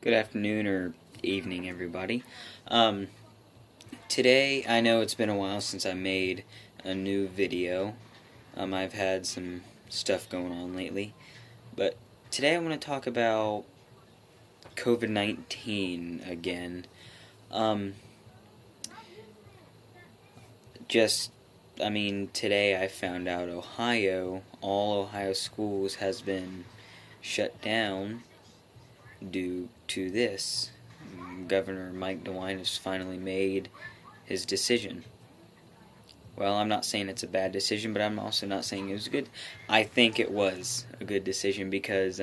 Good afternoon or evening, everybody. Today, I know it's been a while since I made a new video. I've had some stuff going on lately. But today I want to talk about COVID-19 again. Today I found out all Ohio schools has been shut down due to this. Governor Mike DeWine has finally made his decision. Well, I'm not saying it's a bad decision, but I'm also not saying it was good. I think it was a good decision because,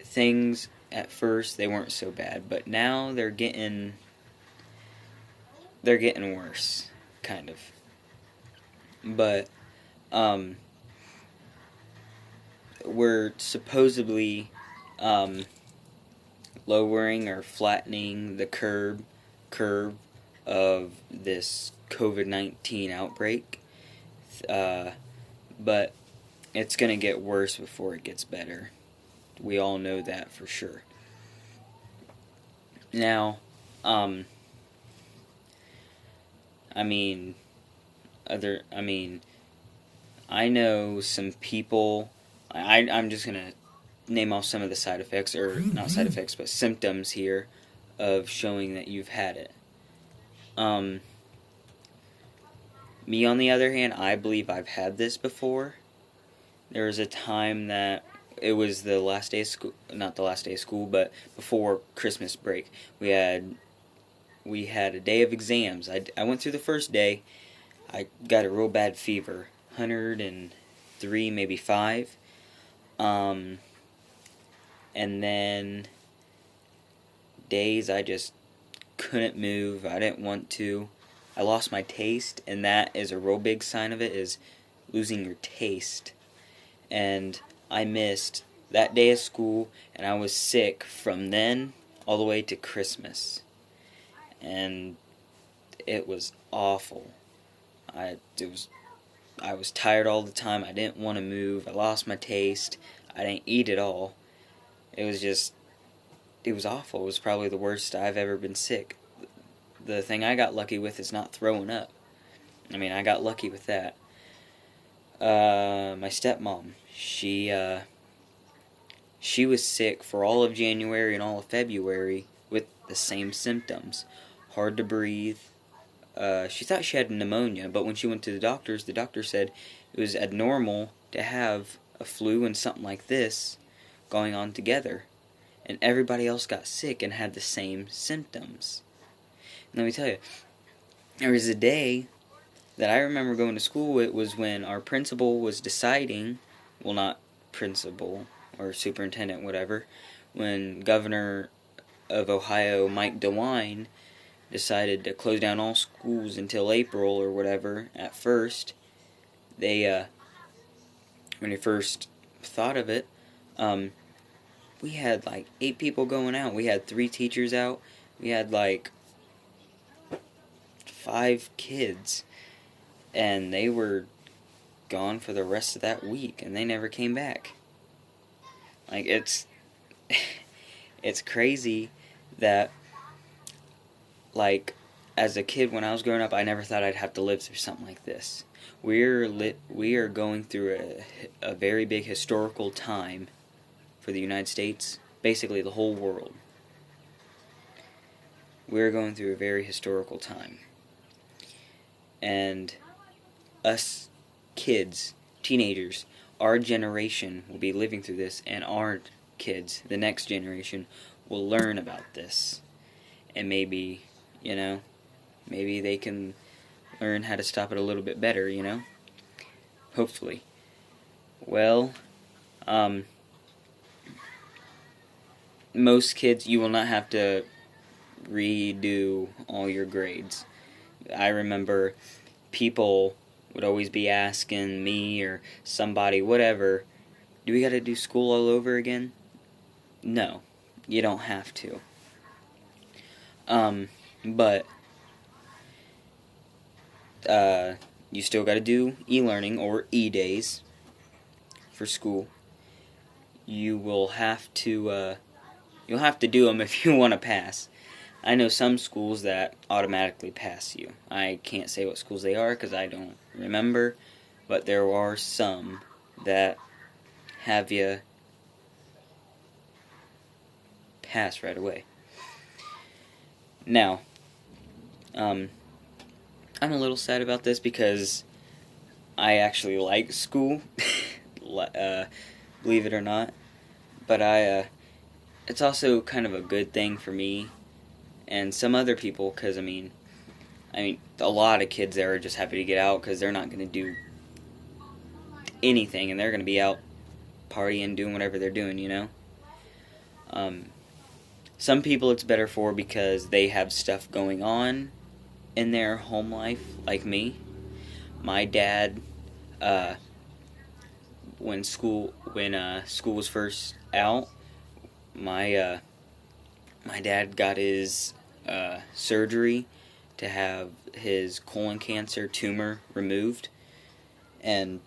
things at first, they weren't so bad, but now they're getting worse, kind of. But, we're supposedly, lowering or flattening the curve of this COVID-19 outbreak, but it's going to get worse before it gets better. We all know that for sure. Now, I know some people. I'm just gonna name off some of the side effects, or not side effects, but symptoms here of showing that you've had it. Me, on the other hand, I believe I've had this before. There was a time that it was the last day of school, not the last day of school, but before Christmas break. We had a day of exams. I went through the first day. I got a real bad fever, 103, maybe 5. And then days I just couldn't move. I didn't want to. I lost my taste, and that is a real big sign of it, is losing your taste. And I missed that day of school, and I was sick from then all the way to Christmas. And it was awful. I was tired all the time. I didn't want to move. I lost my taste. I didn't eat at all. It was awful. It was probably the worst I've ever been sick. The thing I got lucky with is not throwing up. I got lucky with that. My stepmom, she was sick for all of January and all of February with the same symptoms. Hard to breathe. She thought she had pneumonia, but when she went to the doctor said it was abnormal to have a flu and something like this going on together. And everybody else got sick and had the same symptoms. And let me tell you, there was a day that I remember going to school. It was when our principal was deciding, well, not principal or superintendent, whatever, when Governor of Ohio, Mike DeWine, decided to close down all schools until April or whatever. At first, when he first thought of it, we had like 8 people going out. We had 3 teachers out. We had like 5 kids, and they were gone for the rest of that week, and they never came back. Like, it's crazy that, like, as a kid when I was growing up, I never thought I'd have to live through something like this. We are going through a very big historical time for the United States, basically the whole world. We're going through a very historical time. And us kids, teenagers, our generation will be living through this, and our kids, the next generation, will learn about this. And maybe they can learn how to stop it a little bit better, Hopefully. Well, most kids, you will not have to redo all your grades. I remember people would always be asking me or somebody, whatever, do we got to do school all over again? No, you don't have to. But you still got to do e-learning or e-days for school. You will have to You'll have to do them if you want to pass. I know some schools that automatically pass you. I can't say what schools they are because I don't remember, but there are some that have you pass right away. Now, I'm a little sad about this because I actually like school, believe it or not, but it's also kind of a good thing for me and some other people, because I mean, a lot of kids there are just happy to get out because they're not going to do anything, and they're going to be out partying, doing whatever they're doing, you know? Some people it's better for because they have stuff going on in their home life, like me. My dad, when school was first out, my dad got his surgery to have his colon cancer tumor removed, and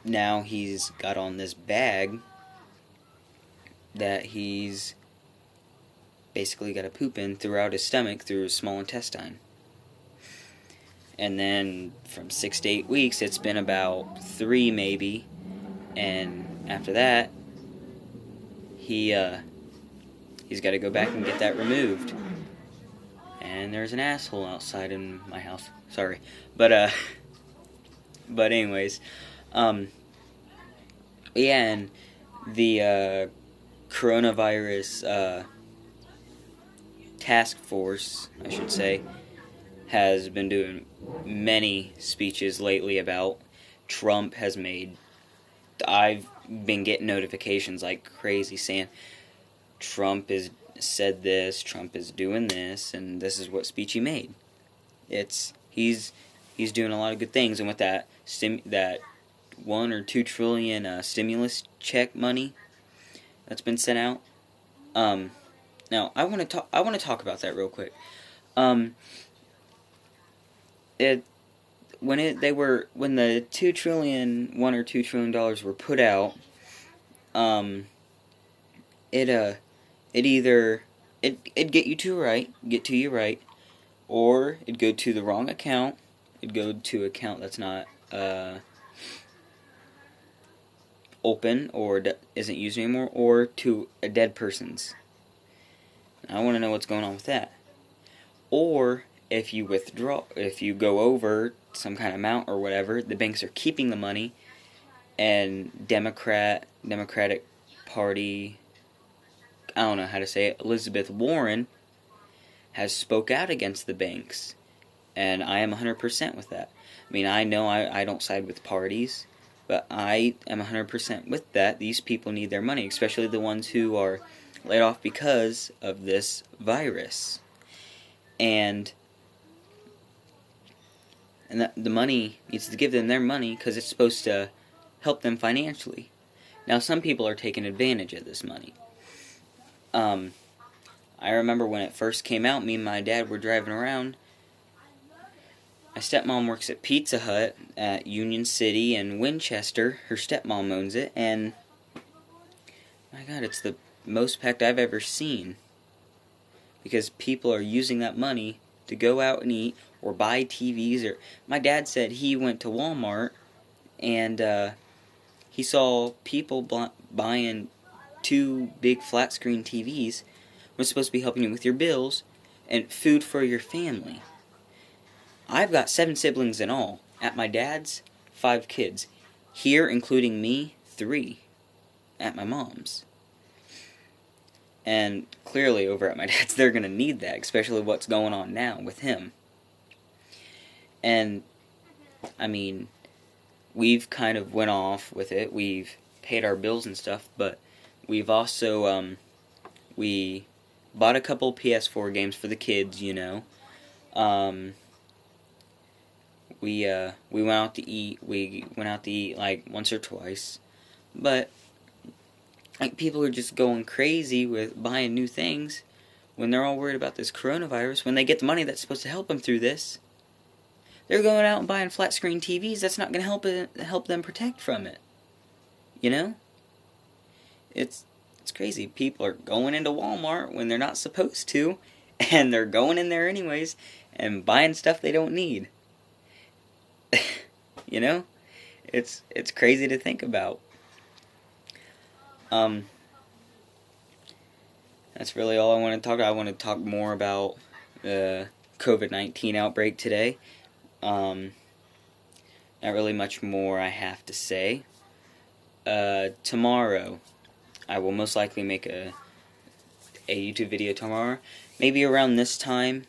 now he's got on this bag that he's basically got to poop in throughout his stomach through his small intestine. And then from 6 to 8 weeks, it's been about 3 maybe, and after that, he's got to go back and get that removed. And there's an asshole outside in my house. Sorry, but anyways, yeah, and the coronavirus task force, I should say, has been doing many speeches lately about Trump has made. I've been getting notifications like crazy saying Trump has said this, Trump is doing this, and this is what speech he made. He's doing a lot of good things, and with that that 1 or 2 trillion stimulus check money that's been sent out. Now I want to talk about that real quick. When the $1 or $2 trillion were put out, it'd get to you right, or it'd go to the wrong account. It'd go to an account that's not open or isn't used anymore, or to a dead person's. I want to know what's going on with that. Or if you go over some kind of amount or whatever, the banks are keeping the money, and Democratic Party, I don't know how to say it, Elizabeth Warren has spoke out against the banks, and I am 100% with that. I mean, I know I don't side with parties, but I am 100% with that. These people need their money, especially the ones who are laid off because of this virus. And the money needs to give them their money because it's supposed to help them financially. Now, some people are taking advantage of this money. I remember when it first came out, me and my dad were driving around. My stepmom works at Pizza Hut at Union City and Winchester. Her stepmom owns it, and my God, it's the most packed I've ever seen. Because people are using that money to go out and eat or buy TVs. Or my dad said he went to Walmart and he saw people buying 2 big flat screen TVs. Was supposed to be helping you with your bills and food for your family. I've got 7 siblings in all. At my dad's, 5 kids. Here, including me, 3. At my mom's. And clearly over at my dad's, they're going to need that, especially what's going on now with him. And, I mean, we've kind of went off with it. We've paid our bills and stuff, but we've also, we bought a couple PS4 games for the kids, you know. We went out to eat. We went out to eat like once or twice. But like people are just going crazy with buying new things when they're all worried about this coronavirus. When they get the money that's supposed to help them through this, they're going out and buying flat screen TVs. That's not going to help them protect from it. You know? It's It's crazy. People are going into Walmart when they're not supposed to, and they're going in there anyways and buying stuff they don't need. You know? It's crazy to think about. That's really all I want to talk about. I want to talk more about the COVID-19 outbreak today. Not really much more I have to say. Tomorrow, I will most likely make a YouTube video tomorrow. Maybe around this time.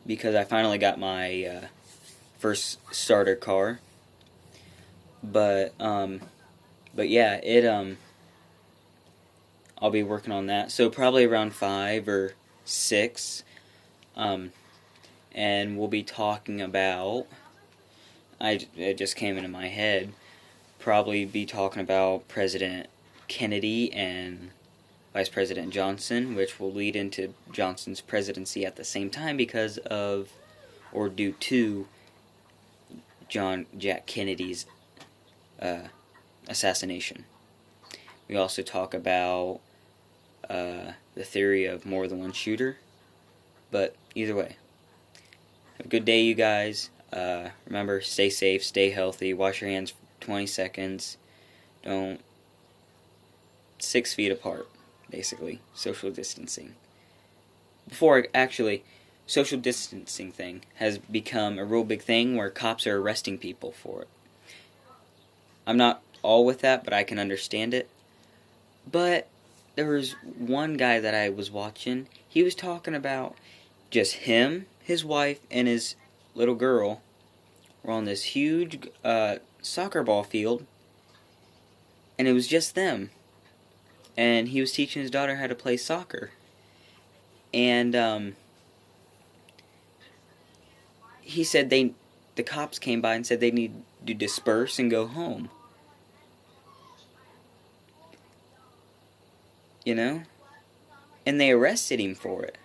Because I finally got my first starter car. But yeah, I'll be working on that. So probably around 5 or 6. And we'll be talking about, it just came into my head, probably be talking about President Kennedy and Vice President Johnson, which will lead into Johnson's presidency at the same time because of, or due to, Jack Kennedy's assassination. We also talk about the theory of more than one shooter, but either way, have a good day, you guys. Remember, stay safe, stay healthy, wash your hands for 20 seconds, don't, 6 feet apart, basically, social distancing. Social distancing thing has become a real big thing where cops are arresting people for it. I'm not all with that, but I can understand it. But there was one guy that I was watching, he was talking about just him, his wife, and his little girl were on this huge soccer ball field, and it was just them. And he was teaching his daughter how to play soccer. And he said the cops came by and said they need to disperse and go home. You know? And they arrested him for it.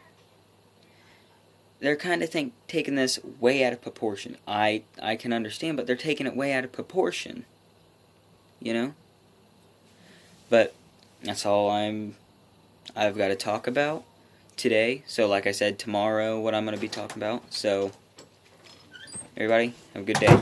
They're kind of taking this way out of proportion. I can understand, but they're taking it way out of proportion. You know? But that's all I've got to talk about today. So like I said, tomorrow what I'm going to be talking about. So everybody, have a good day.